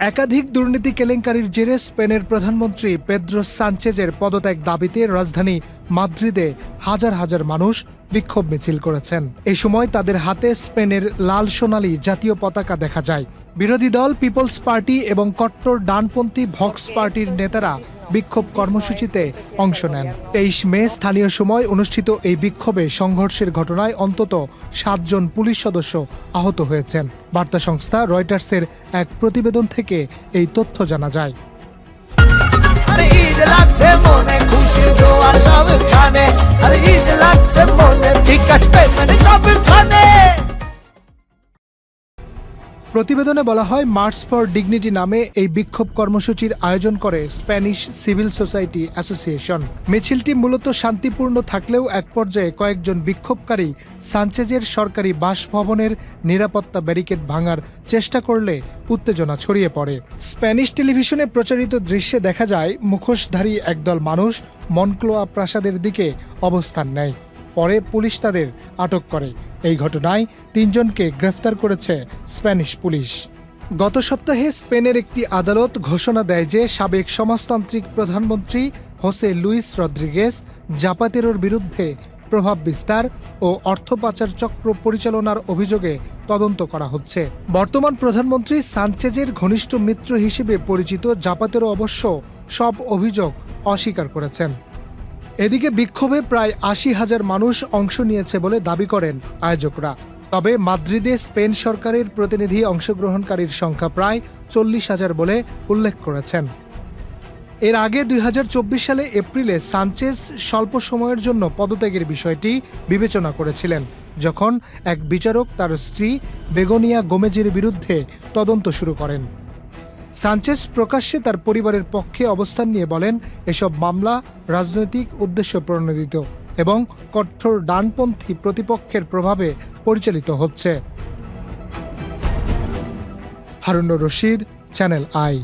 একাধিক দুর্নীতি কেলেঙ্কারির জেরে স্পেনের প্রধানমন্ত্রী পেদ্রো সানচেজের পদত্যাগ দাবিতে রাজধানী মাদ্রিদে হাজার হাজার মানুষ বিক্ষোভ মিছিল করেছেন। এই সময় তাদের হাতে স্পেনের লাল সোনালী জাতীয় পতাকা দেখা যায়। বিরোধী দল পিপলস পার্টি এবং কট্টর ডানপন্থী ভক্স পার্টির নেতারা বিক্ষোভ কর্মসূচিতে অংশ নেন। 23 মে স্থানীয় সময় অনুষ্ঠিত এই বিক্ষোভে সংঘর্ষের ঘটনায় অন্তত 7 জন পুলিশ সদস্য আহত হয়েছেন। বার্তা সংস্থা রয়টার্সের এক প্রতিবেদন থেকে এই তথ্য জানা যায়। প্রতিবেদনে বলা হয়, মার্চ ফর ডিগনিটি নামে এই বিক্ষোভ কর্মসূচির আয়োজন করে স্প্যানিশ সিভিল সোসাইটি অ্যাসোসিয়েশন। মিছিলটি মূলত শান্তিপূর্ণ থাকলেও এক পর্যায়ে কয়েকজন বিক্ষোভকারী সানচেজের সরকারি বাসভবনের নিরাপত্তা ব্যারিকেড ভাঙার চেষ্টা করলে উত্তেজনা ছড়িয়ে পড়ে। স্প্যানিশ টেলিভিশনে প্রচারিত দৃশ্যে দেখা যায় মুখোশধারী একদল মানুষ মনক্লোয়া প্রাসাদের দিকে অবস্থান নেয়। পরে পুলিশ তাদের আটক করে। এই ঘটনায় 3 জনকে গ্রেফতার করেছে স্প্যানিশ পুলিশ। গত সপ্তাহে স্পেনের একটি আদালত ঘোষণা দেয় যে সাবেক সমাজতান্ত্রিক প্রধানমন্ত্রী হোসে লুইস রদ্রিগেজ জাপাতেরোর বিরুদ্ধে প্রভাব বিস্তার ও অর্থ পাচার চক্র পরিচালনার অভিযোগে তদন্ত করা হচ্ছে। বর্তমান প্রধানমন্ত্রী সানচেজের ঘনিষ্ঠ মিত্র হিসেবে পরিচিত জাপাতেরো অবশ্য সব অভিযোগ অস্বীকার করেছেন। এদিকে বিক্ষোভে প্রায় 80,000 মানুষ অংশ নিয়েছে বলে দাবি করেন আয়োজকরা। তবে মাদ্রিদে স্পেন সরকারের প্রতিনিধি অংশগ্রহণকারীর সংখ্যা প্রায় 40,000 বলে উল্লেখ করেছেন। এর আগে 2024 সালে এপ্রিলে সানচেজ স্বল্প সময়ের জন্য পদত্যাগের বিষয়টি বিবেচনা করেছিলেন, যখন এক বিচারক তার স্ত্রী বেগোনিয়া গোমেজের বিরুদ্ধে তদন্ত শুরু করেন। সানচেজ প্রকাশ্যে তার পরিবারের পক্ষে অবস্থান নিয়ে বলেন, এসব মামলা রাজনৈতিক উদ্দেশ্য প্রণোদিত এবং কঠোর ডানপন্থী প্রতিপক্ষের প্রভাবে পরিচালিত হচ্ছে। Harunur Rashid, channel I.